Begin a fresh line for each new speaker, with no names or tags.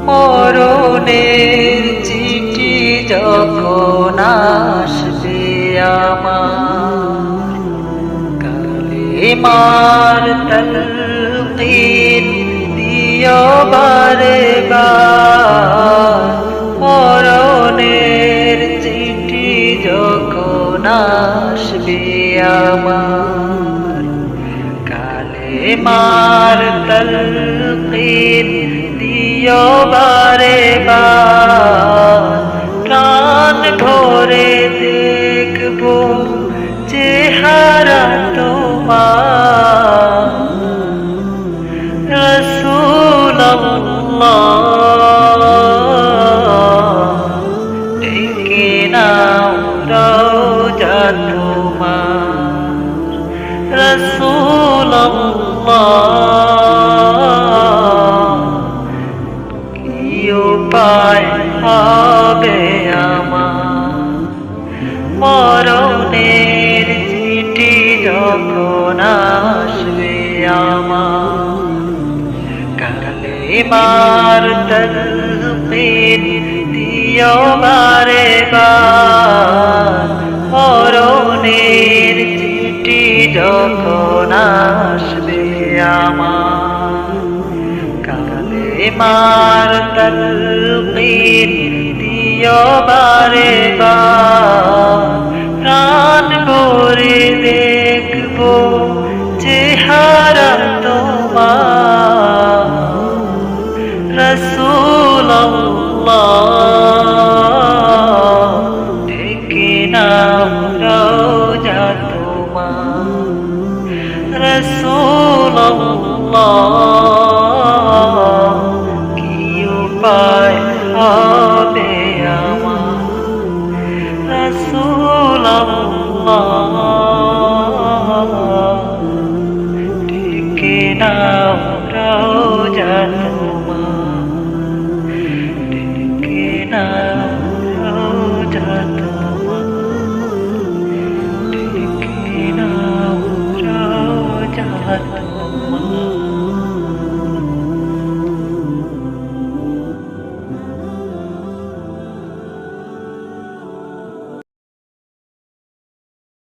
মরণের চিঠি যখন আসবে আমার, কালেমার তালকিন দিও বারে বার। মরণের চিঠি যখন আসবে আমার, কালেমার তালকিন দিও বারে বার। প্রাণ ভরে দেখবো চেহারা তোমার, রাসূলুল্লাহ ডেকে নাও রওজা তোমার, রাসূলুল্লাহ কি উপায় হবে আমার। মরণের চিঠি যখন আসবে আমার, কালেমার তালকিন দিও বারে বার। মরণের চিঠি যখন আসবে আমার, কালেমার তালকিন দিও বারে বার। প্রাণ ভরে দেখবো চেহারা তোমার, রাসূলুল্লাহ ডেকে নাও রওজা তোমার, রাসূলুল্লাহ কি উপায় হবে আমার। রাসূলুল্লাহ ডেকে নাও রওজা তোমার, ডেকে নাও।